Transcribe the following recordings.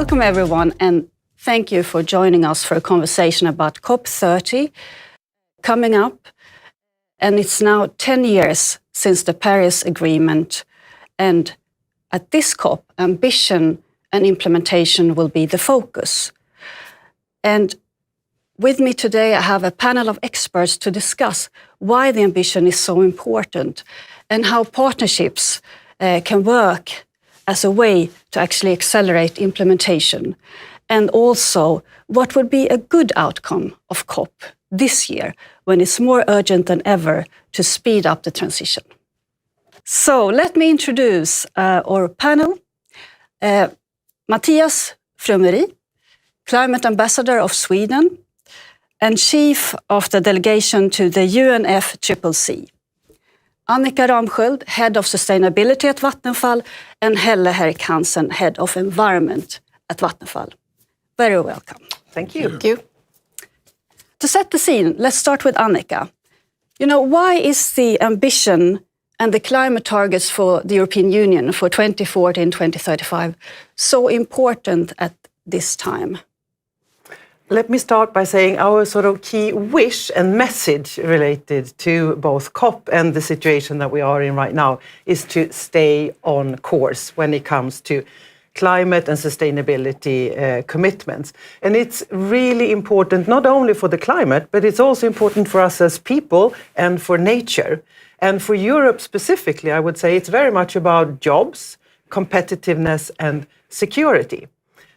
Welcome everyone, and thank you for joining us for a conversation about COP30 coming up. And it's now 10 years since the Paris Agreement, and at this COP, ambition and implementation will be the focus. And with me today, I have a panel of experts to discuss why the ambition is so important and how partnerships can work as a way to actually accelerate implementation. And also, what would be a good outcome of COP this year when it's more urgent than ever to speed up the transition. So let me introduce our panel. Mattias Flumeri, Climate Ambassador of Sweden and Chief of the Delegation to the UNFCCC. Annika Ramsköld, Head of Sustainability at Vattenfall, and Helle Herk Hansen, Head of Environment at Vattenfall. Very welcome. Thank you. Thank you. To set the scene, let's start with Annika. Why is the ambition and the climate targets for the European Union for 2040 and 2035 so important at this time? Let me start by saying our sort of key wish and message related to both COP and the situation that we are in right now is to stay on course when it comes to climate and sustainability commitments. And it's really important not only for the climate, but it's also important for us as people and for nature. And for Europe specifically, I would say it's very much about jobs, competitiveness and security.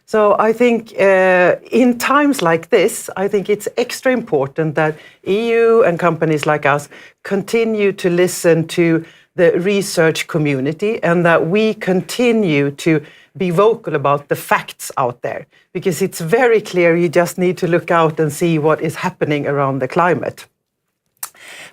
So I think in times like this, I think it's extra important that EU and companies like us continue to listen to the research community and that we continue to be vocal about the facts out there. Because it's very clear you just need to look out and see what is happening around the climate.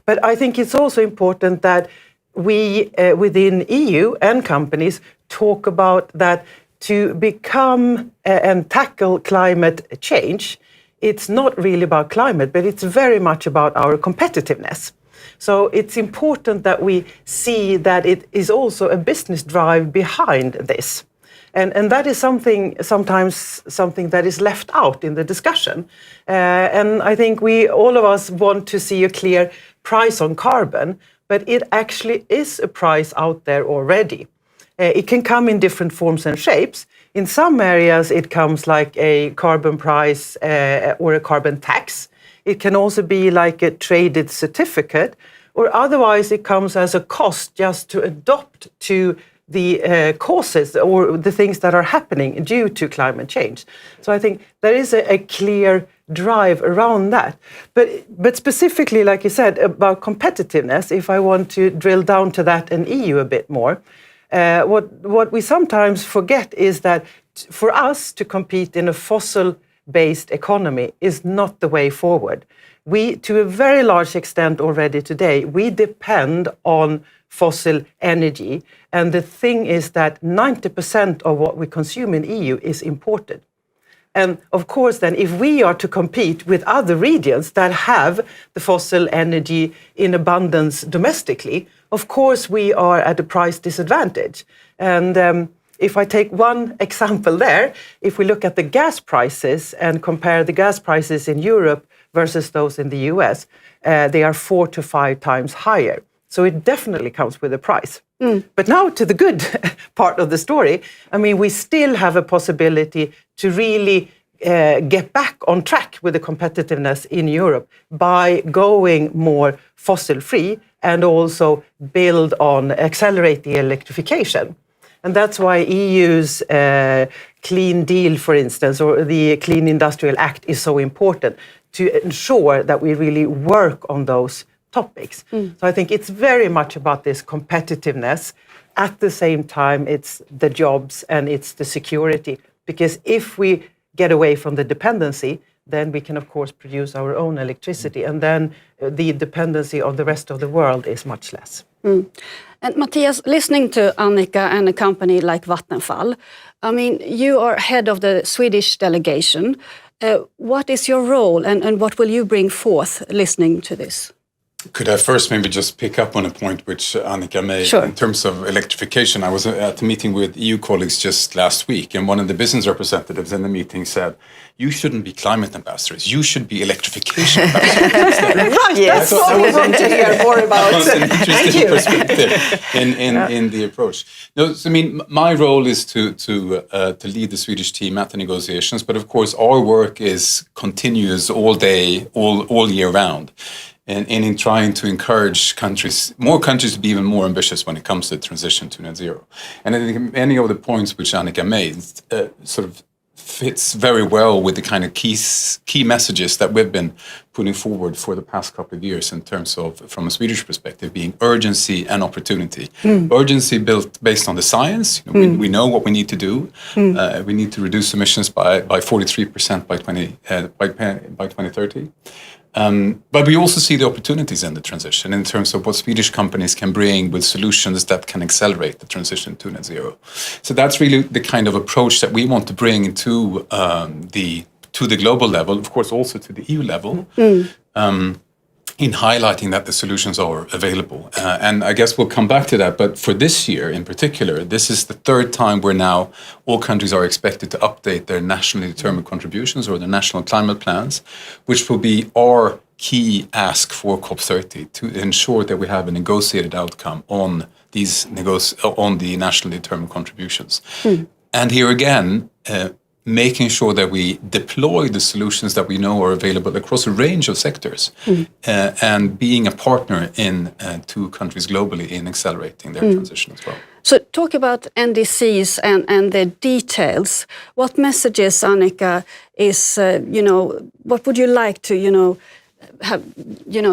But I think it's also important that we within EU and companies talk about that to become and tackle climate change, it's not really about climate, but it's very much about our competitiveness. So it's important that we see that it is also a business drive behind this. And that is sometimes something that is left out in the discussion. And I think all of us want to see a clear price on carbon, but it actually is a price out there already. It can come in different forms and shapes. In some areas, it comes like a carbon price or a carbon tax. It can also be like a traded certificate, or otherwise it comes as a cost just to adopt to the causes or the things that are happening due to climate change. So I think there is a clear drive around that. But specifically, like you said, about competitiveness, if I want to drill down to that in EU a bit more, what we sometimes forget is that for us to compete in a fossil-based economy is not the way forward. We, to a very large extent already today, we depend on fossil energy. And the thing is that 90% of what we consume in EU is imported. And of course, then, if we are to compete with other regions that have the fossil energy in abundance domestically, of course, we are at a price disadvantage. And if I take one example there, if we look at the gas prices and compare the gas prices in Europe versus those in the US, they are 4 to 5 times higher. So it definitely comes with a price. But now to the good part of the story, I mean, we still have a possibility to really get back on track with the competitiveness in Europe by going more fossil-free and also accelerate the electrification. And that's why EU's Clean Deal, for instance, or the Clean Industrial Act is so important to ensure that we really work on those topics. So I think it's very much about this competitiveness. At the same time, it's the jobs and it's the security. Because if we get away from the dependency, then we can, of course, produce our own electricity. And then the dependency of the rest of the world is much less. And Mattias, listening to Annika and a company like Vattenfall, I mean, you are head of the Swedish delegation. What is your role and what will you bring forth listening to this? Could I first maybe just pick up on a point which Annika made Sure. in terms of electrification? I was at a meeting with EU colleagues just last week, and one of the business representatives in the meeting said, "You shouldn't be climate ambassadors. You should be electrification ambassadors." Right, yes, that's what we want to hear more about. That was an Thank interesting you. perspective in the approach. No, so, I mean, my role is to lead the Swedish team at the negotiations, but of course our work is continuous all day, all year round. And in trying to encourage more countries to be even more ambitious when it comes to the transition to net zero. And I think many of the points which Annika made sort of fits very well with the kind of key messages that we've been putting forward for the past couple of years in terms of, from a Swedish perspective, being urgency and opportunity. Urgency built based on the science. We know what we need to do. We need to reduce emissions by 43% by 2030. But we also see the opportunities in the transition in terms of what Swedish companies can bring with solutions that can accelerate the transition to net zero. So that's really the kind of approach that we want to bring to the global level, of course also to the EU level, in highlighting that the solutions are available. And I guess we'll come back to that, but for this year in particular, this is the third time where now all countries are expected to update their nationally determined contributions or their national climate plans, which will be our key ask for COP30 to ensure that we have a negotiated outcome on on the nationally determined contributions. And here again, making sure that we deploy the solutions that we know are available across a range of sectors, and being a partner to countries globally in accelerating their transition as well. So talk about NDCs and the details. What messages, Annika, is, what would you like to,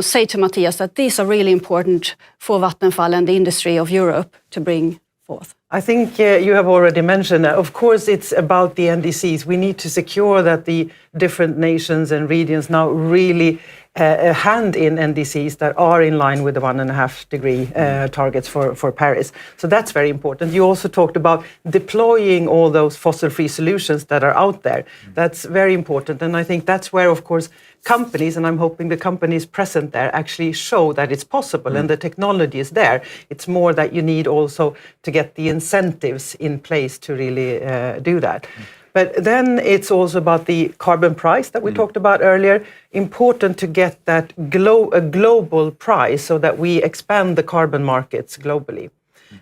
say to Matthias that these are really important for Vattenfall and the industry of Europe to bring forth? I think you have already mentioned that. Of course, it's about the NDCs. We need to secure that the different nations and regions now really hand in NDCs that are in line with the 1.5 degree targets for Paris. So that's very important. You also talked about deploying all those fossil-free solutions that are out there. That's very important. And I think that's where, of course, companies, and I'm hoping the companies present there actually show that it's possible and the technology is there. It's more that you need also to get the incentives in place to really do that. But then it's also about the carbon price that we talked about earlier. Important to get that a global price so that we expand the carbon markets globally.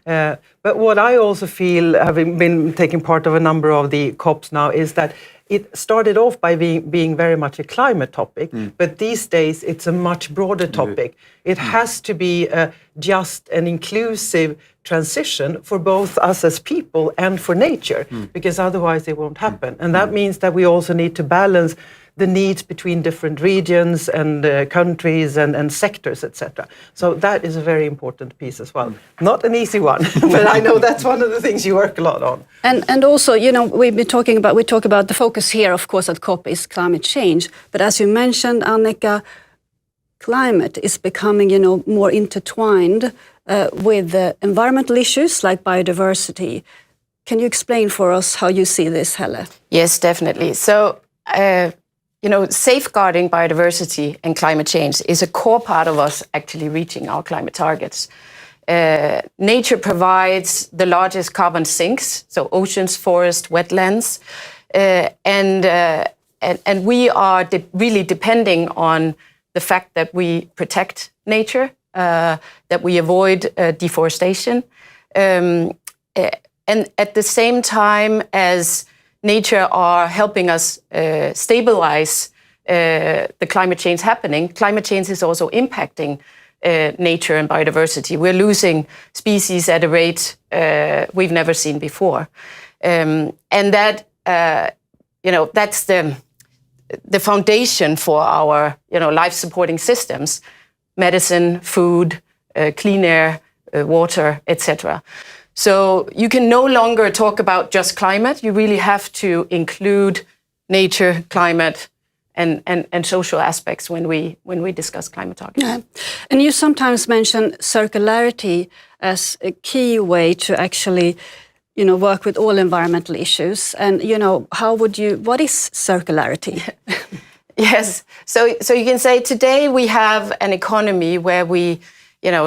But what I also feel, having been taking part of a number of the COPs now, is that it started off by being very much a climate topic, but these days it's a much broader topic. It has to be just an inclusive transition for both us as people and for nature, because otherwise it won't happen. And that means that we also need to balance the needs between different regions and countries and sectors, etc. So that is a very important piece as well. Not an easy one, but I know that's one of the things you work a lot on. And also, we talk about the focus here, of course, at COP is climate change. But as you mentioned, Annika, climate is becoming, more intertwined with environmental issues like biodiversity. Can you explain for us how you see this, Helle? Yes, definitely. So, safeguarding biodiversity and climate change is a core part of us actually reaching our climate targets. Nature provides the largest carbon sinks, so oceans, forests, wetlands, and we are really depending on the fact that we protect nature, that we avoid deforestation, and at the same time as nature are helping us stabilize the climate change happening. Climate change is also impacting nature and biodiversity. We're losing species at a rate we've never seen before, and that that's the foundation for our life-supporting systems: medicine, food, clean air, water, etc. So you can no longer talk about just climate. You really have to include nature, climate, and social aspects when we discuss climate targets. Yeah. And you sometimes mention circularity as a key way to actually, work with all environmental issues. And what is circularity? Yes. So you can say today we have an economy where we,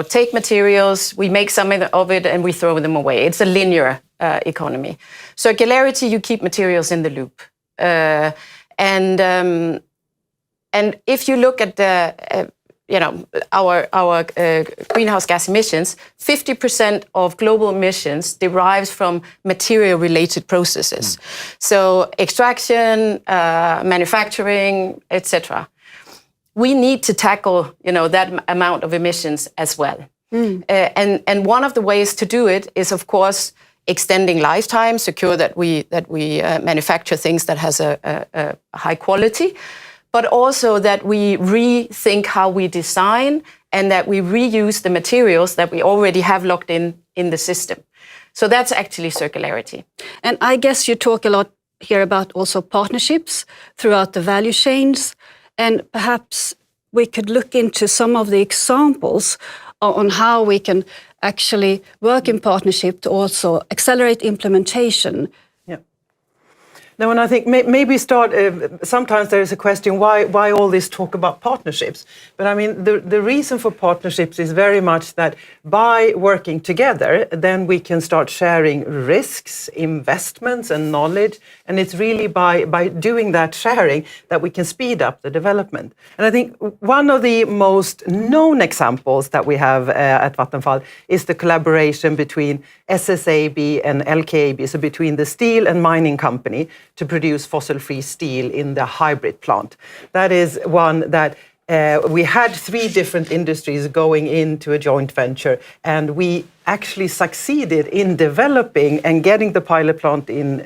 take materials, we make some of it, and we throw them away. It's a linear economy. Circularity, you keep materials in the loop, and if you look at the our greenhouse gas emissions, 50% of global emissions derives from material-related processes. So extraction, manufacturing, etc. We need to tackle, that amount of emissions as well. And one of the ways to do it is, of course, extending lifetime, secure that we manufacture things that has a high quality, but also that we rethink how we design and that we reuse the materials that we already have locked in the system. So that's actually circularity. And I guess you talk a lot here about also partnerships throughout the value chains, and perhaps we could look into some of the examples on how we can actually work in partnership to also accelerate implementation. Now, and I think maybe start, sometimes there is a question, why all this talk about partnerships? But I mean, the reason for partnerships is very much that by working together, then we can start sharing risks, investments and knowledge. And it's really by doing that sharing that we can speed up the development. And I think one of the most known examples that we have at Vattenfall is the collaboration between SSAB and LKAB, so between the steel and mining company, to produce fossil-free steel in the hybrid plant. That is one that we had 3 different industries going into a joint venture, and we actually succeeded in developing and getting the pilot plant in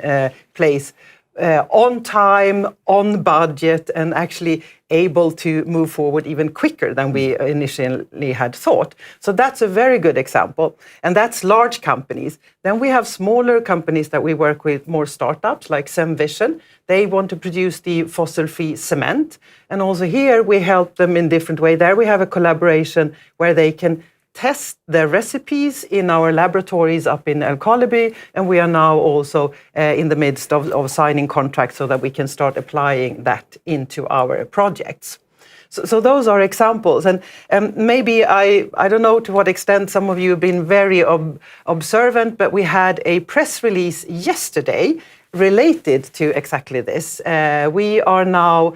place on time, on budget, and actually able to move forward even quicker than we initially had thought. So that's a very good example. And that's large companies. Then we have smaller companies that we work with, more startups like Semvision. They want to produce the fossil-free cement. And also here we help them in different way. There we have a collaboration where they can test their recipes in our laboratories up in Älvkarleby, and we are now also in the midst of signing contracts so that we can start applying that into our projects. So those are examples, and maybe I don't know to what extent some of you have been very observant, but we had a press release yesterday related to exactly this. We are now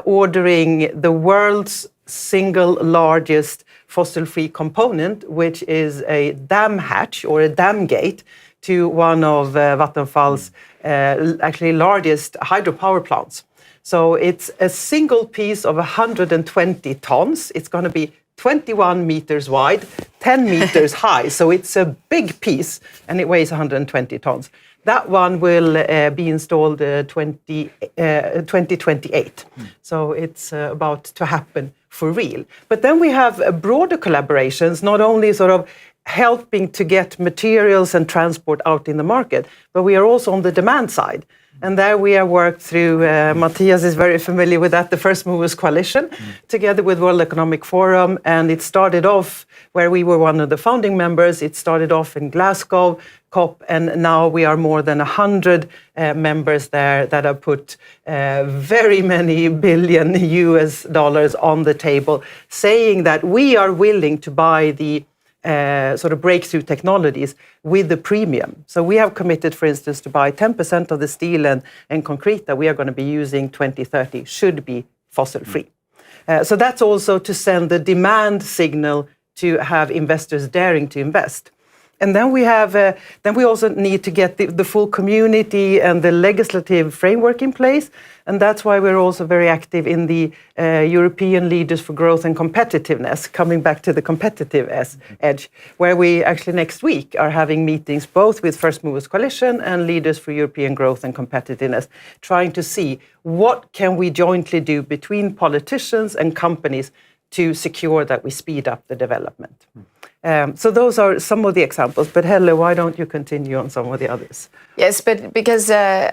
ordering the world's single largest fossil-free component, which is a dam hatch or a dam gate to one of Vattenfall's actually largest hydropower plants. So it's a single piece of 120 tons. It's going to be 21 meters wide, 10 meters high. So it's a big piece, and it weighs 120 tons. That one will be installed 2028. So it's about to happen for real. But then we have broader collaborations, not only sort of helping to get materials and transport out in the market, but we are also on the demand side. And there we have worked through, Matthias is very familiar with that, the First Movers Coalition, together with World Economic Forum. And it started off where we were one of the founding members. It started off in Glasgow, COP, and now we are more than 100 members there that have put very many billion US dollars on the table, saying that we are willing to buy the sort of breakthrough technologies with the premium. So we have committed, for instance, to buy 10% of the steel and concrete that we are going to be using 2030 should be fossil-free. So that's also to send the demand signal to have investors daring to invest. And then we have, then we also need to get the full community and the legislative framework in place. And that's why we're also very active in the European Leaders for Growth and Competitiveness, coming back to the competitive edge, where we actually next week are having meetings both with First Movers Coalition and Leaders for European Growth and Competitiveness, trying to see what can we jointly do between politicians and companies to secure that we speed up the development. So those are some of the examples, but Helle, why don't you continue on some of the others? Yes, but because I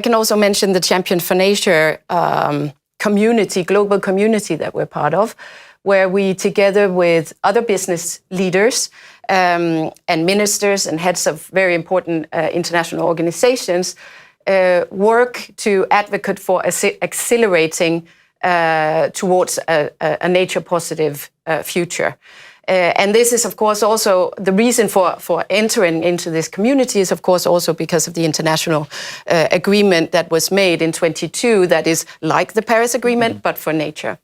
can also mention the Champion for Nature community, global community that we're part of, where we, together with other business leaders and ministers and heads of very important international organizations, work to advocate for accelerating towards a nature-positive future. And this is, of course, also the reason for entering into this community is, of course, also because of the international agreement that was made in 2022 that is like the Paris Agreement, but for nature.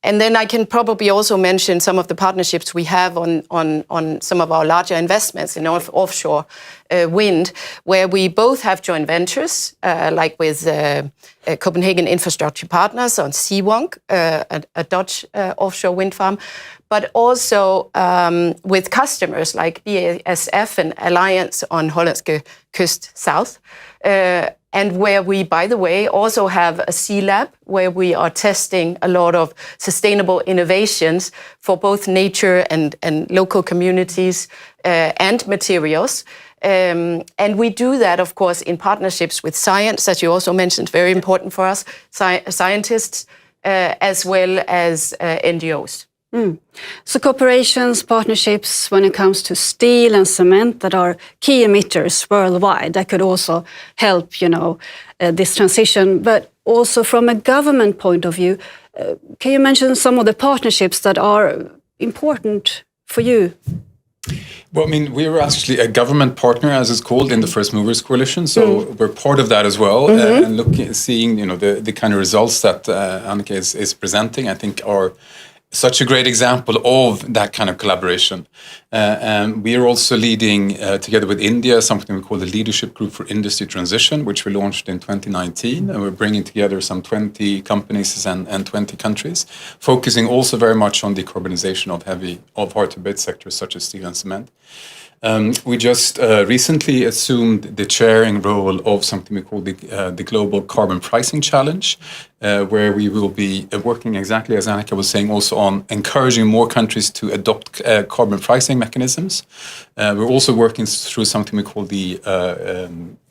And then I can probably also mention some of the partnerships we have on some of our larger investments in offshore wind, where we both have joint ventures, like with Copenhagen Infrastructure Partners on Seawonk, a Dutch offshore wind farm, but also with customers like BASF and Alliance on Hollandse Kust South. And where we, by the way, also have a sea lab where we are testing a lot of sustainable innovations for both nature and local communities and materials. And we do that, of course, in partnerships with science, as you also mentioned, very important for us, scientists, as well as NGOs. So cooperations, partnerships when it comes to steel and cement that are key emitters worldwide, that could also help, this transition. But also from a government point of view, can you mention some of the partnerships that are important for you? Well, I mean, we were actually a government partner, as it's called, in the First Movers Coalition. So we're part of that as well. And seeing, the kind of results that Annika is presenting, I think are such a great example of that kind of collaboration. And we are also leading, together with India, something we call the Leadership Group for Industry Transition, which we launched in 2019. And we're bringing together some 20 companies and 20 countries, focusing also very much on decarbonization of hard-to-abate sectors such as steel and cement. We just recently assumed the chairing role of something we call the Global Carbon Pricing Challenge, where we will be working exactly as Annika was saying, also on encouraging more countries to adopt carbon pricing mechanisms. We're also working through something we call the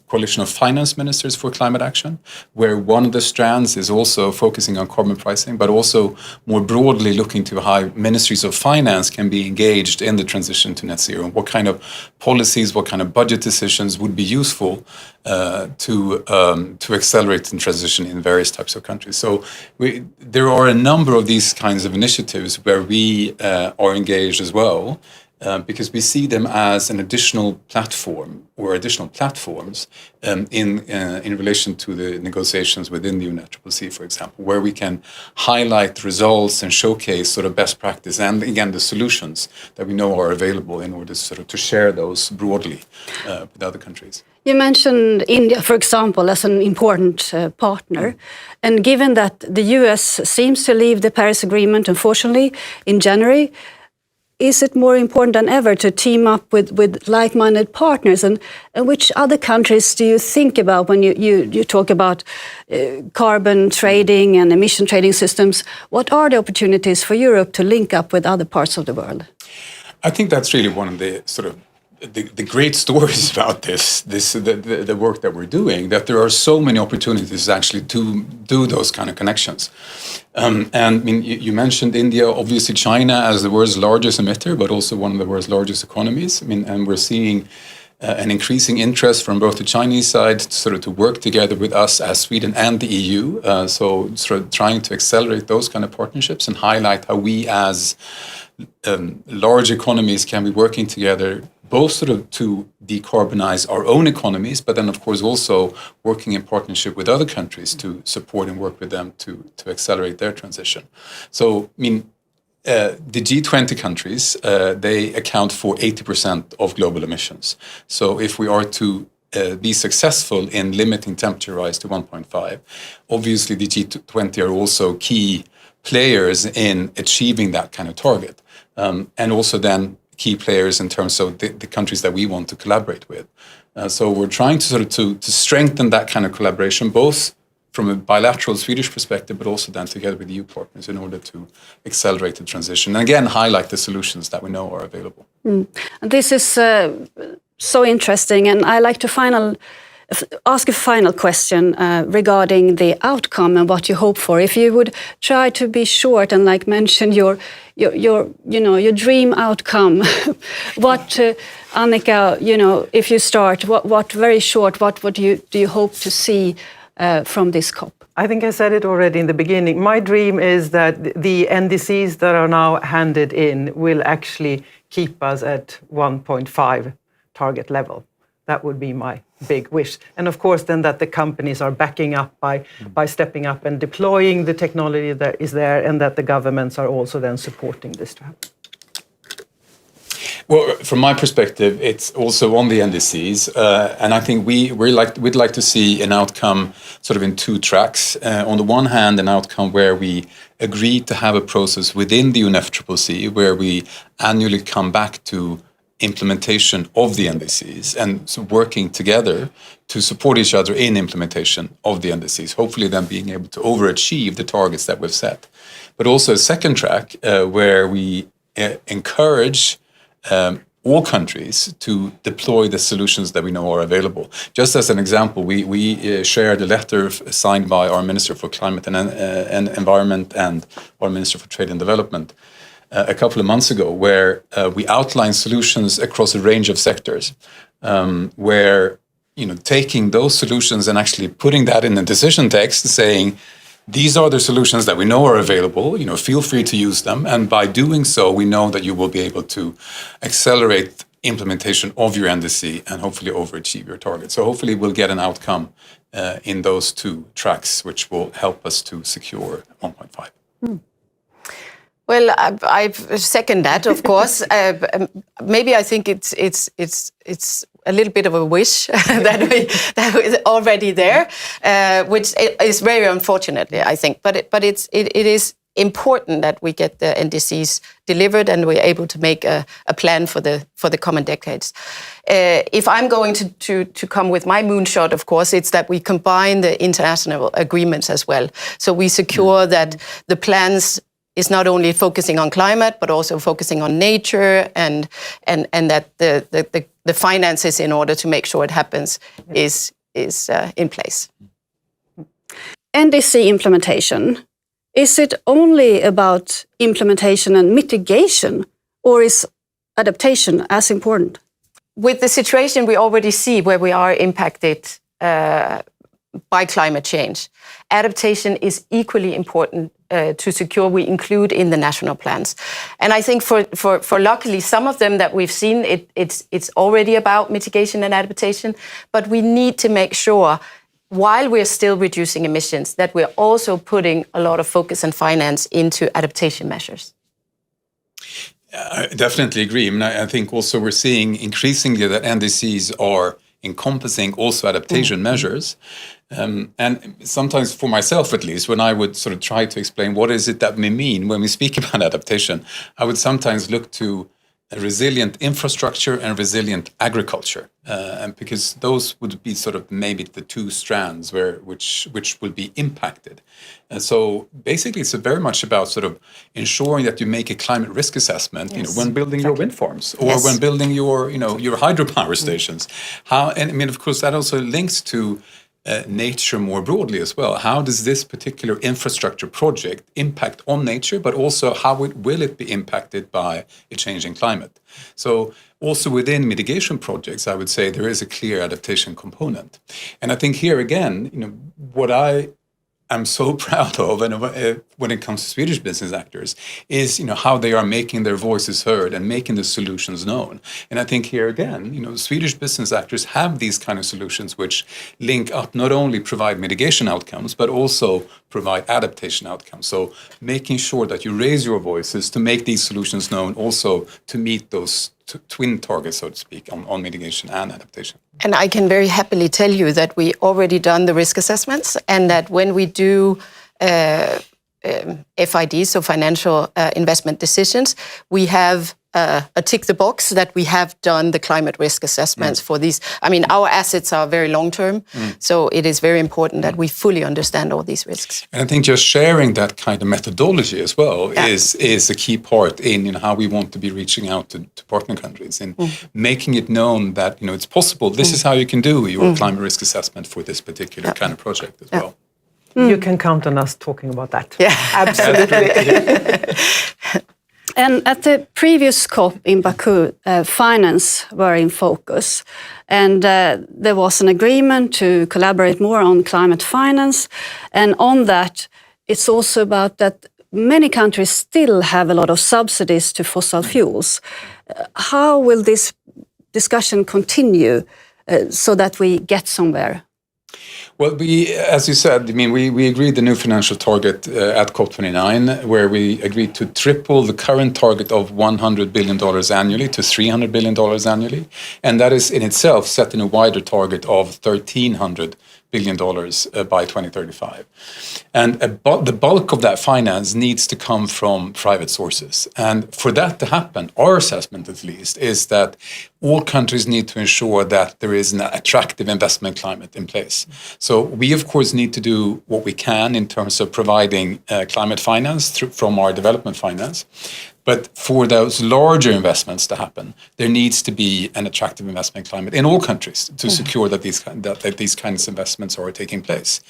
Coalition of Finance Ministers for Climate Action, where one of the strands is also focusing on carbon pricing, but also more broadly looking to how ministries of finance can be engaged in the transition to net zero, and what kind of policies, what kind of budget decisions would be useful to accelerate the transition in various types of countries. So there are a number of these kinds of initiatives where we are engaged as well. Because we see them as an additional platform or additional platforms in relation to the negotiations within the UNFCCC, for example, where we can highlight results and showcase sort of best practice and, again, the solutions that we know are available in order to share those broadly with other countries. You mentioned India, for example, as an important partner. And given that the US seems to leave the Paris Agreement, unfortunately, in January, is it more important than ever to team up with like-minded partners? And which other countries do you think about when you talk about carbon trading and emission trading systems? What are the opportunities for Europe to link up with other parts of the world? I think that's really one of the sort of the great stories about the work that we're doing, that there are so many opportunities actually to do those kind of connections. And I mean, you mentioned India, obviously China as the world's largest emitter, but also one of the world's largest economies. I mean, and we're seeing an increasing interest from both the Chinese side to work together with us as Sweden and the EU. So sort of trying to accelerate those kind of partnerships and highlight how we as large economies can be working together, both sort of to decarbonize our own economies, but then of course also working in partnership with other countries to support and work with them to accelerate their transition. So, I mean, the G20 countries, they account for 80% of global emissions. So if we are to be successful in limiting temperature rise to 1.5, obviously the G20 are also key players in achieving that kind of target. And also then key players in terms of the countries that we want to collaborate with. So we're trying to strengthen that kind of collaboration, both from a bilateral Swedish perspective, but also then together with EU partners in order to accelerate the transition. And again, highlight the solutions that we know are available. This is so interesting. And I like to ask a final question regarding the outcome and what you hope for. If you would try to be short and like mention your dream outcome, what Annika, if you start, what very short, what do you hope to see from this COP? I think I said it already in the beginning. My dream is that the NDCs that are now handed in will actually keep us at 1.5 target level. That would be my big wish. And of course, then that the companies are backing up by stepping up and deploying the technology that is there, and that the governments are also then supporting this to happen. Well, from my perspective, it's also on the NDCs, and I think we'd like to see an outcome sort of in two tracks. On the one hand, an outcome where we agree to have a process within the UNFCCC where we annually come back to implementation of the NDCs, and so working together to support each other in implementation of the NDCs, hopefully then being able to overachieve the targets that we've set. But also a second track where we encourage all countries to deploy the solutions that we know are available. Just as an example, we shared a letter signed by our Minister for Climate and Environment and our Minister for Trade and Development a couple of months ago, where we outlined solutions across a range of sectors, where taking those solutions and actually putting that in a decision text, saying these are the solutions that we know are available. Feel free to use them, and by doing so, we know that you will be able to accelerate implementation of your NDC and hopefully overachieve your target. So hopefully we'll get an outcome in those two tracks, which will help us to secure 1.5. Well, I second that, of course. Maybe I think it's a little bit of a wish that is already there, which is very unfortunate, I think. But it is important that we get the NDCs delivered and we're able to make a plan for the coming decades. If I'm going to come with my moonshot, of course, it's that we combine the international agreements as well. So we secure that the plans is not only focusing on climate, but also focusing on nature, and that the finances in order to make sure it happens is in place. NDC implementation, is it only about implementation and mitigation, or is adaptation as important? With the situation we already see where we are impacted by climate change, adaptation is equally important to secure we include in the national plans. And I think for luckily some of them that we've seen, it's already about mitigation and adaptation, but we need to make sure while we're still reducing emissions that we're also putting a lot of focus and finance into adaptation measures. I definitely agree. I think also we're seeing increasingly that NDCs are encompassing also adaptation measures. And sometimes for myself, at least, when I would sort of try to explain what is it that we mean when we speak about adaptation, I would sometimes look to a resilient infrastructure and resilient agriculture, and because those would be sort of maybe the two strands which will be impacted. And so basically, it's very much about sort of ensuring that you make a climate risk assessment, when building your wind farms or when building your hydropower stations. Of course, that also links to nature more broadly as well. How does this particular infrastructure project impact on nature, but also how will it be impacted by a changing climate? So also within mitigation projects, I would say there is a clear adaptation component. And I think here again, what I'm so proud of, and when it comes to Swedish business actors, is how they are making their voices heard and making the solutions known. And I think here again, Swedish business actors have these kind of solutions which link up, not only provide mitigation outcomes, but also provide adaptation outcomes. So making sure that you raise your voices to make these solutions known, also to meet those twin targets, so to speak, on mitigation and adaptation. And I can very happily tell you that we already done the risk assessments, and that when we do FIDs, so financial investment decisions, we have a tick the box that we have done the climate risk assessments for these. I mean, our assets are very long term, so it is very important that we fully understand all these risks. And I think just sharing that kind of methodology as well is a key part in how we want to be reaching out to partner countries and making it known that it's possible. This is how you can do your climate risk assessment for this particular kind of project as well. You can count on us talking about that. Yeah, absolutely. And at the previous COP in Baku, finance were in focus. And there was an agreement to collaborate more on climate finance. And on that, it's also about that many countries still have a lot of subsidies to fossil fuels. How will this discussion continue so that we get somewhere? Well, as you said, we agreed the new financial target at COP29, where we agreed to triple the current target of $100 billion annually to $300 billion annually. And that is in itself set in a wider target of $1,300 billion by 2035. And the bulk of that finance needs to come from private sources. And for that to happen, our assessment at least is that all countries need to ensure that there is an attractive investment climate in place. So we, of course, need to do what we can in terms of providing climate finance from our development finance. But for those larger investments to happen, there needs to be an attractive investment climate in all countries to secure that these kinds of investments are taking place.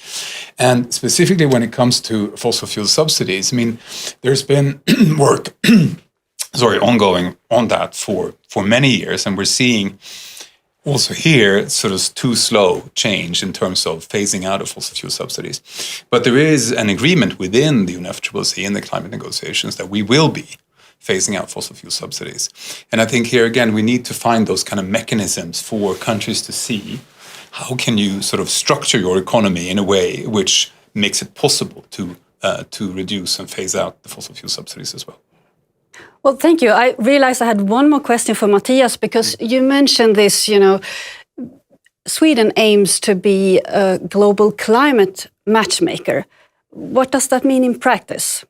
And specifically when it comes to fossil fuel subsidies, there's been work ongoing on that for many years, and we're seeing also here sort of too slow change in terms of phasing out of fossil fuel subsidies. But there is an agreement within the UNFCCC in the climate negotiations that we will be phasing out fossil fuel subsidies. And I think here again, we need to find those kind of mechanisms for countries to see how can you sort of structure your economy in a way which makes it possible to reduce and phase out the fossil fuel subsidies as well. Well, thank you. I realized I had one more question for Matthias, because you mentioned this, Sweden aims to be a global climate matchmaker. What does that mean in practice?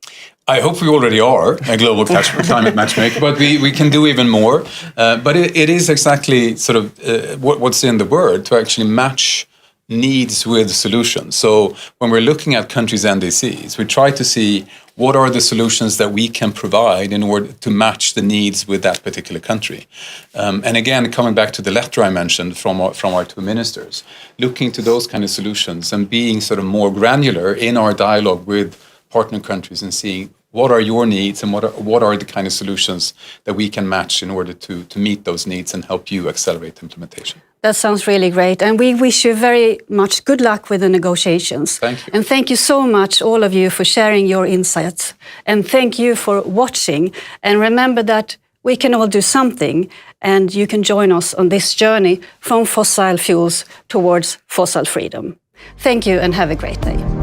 I hope we already are a global climate matchmaker, but we can do even more. But it is exactly sort of what's in the word, to actually match needs with solutions. So when we're looking at countries' NDCs, we try to see what are the solutions that we can provide in order to match the needs with that particular country. And again, coming back to the letter I mentioned from our two ministers, looking to those kind of solutions and being sort of more granular in our dialogue with partner countries and seeing what are your needs and what are the kind of solutions that we can match in order to meet those needs and help you accelerate implementation. That sounds really great. And we wish you very much good luck with the negotiations. Thank you. And thank you so much, all of you, for sharing your insights. And thank you for watching. And remember that we can all do something, and you can join us on this journey from fossil fuels towards fossil freedom. Thank you and have a great day.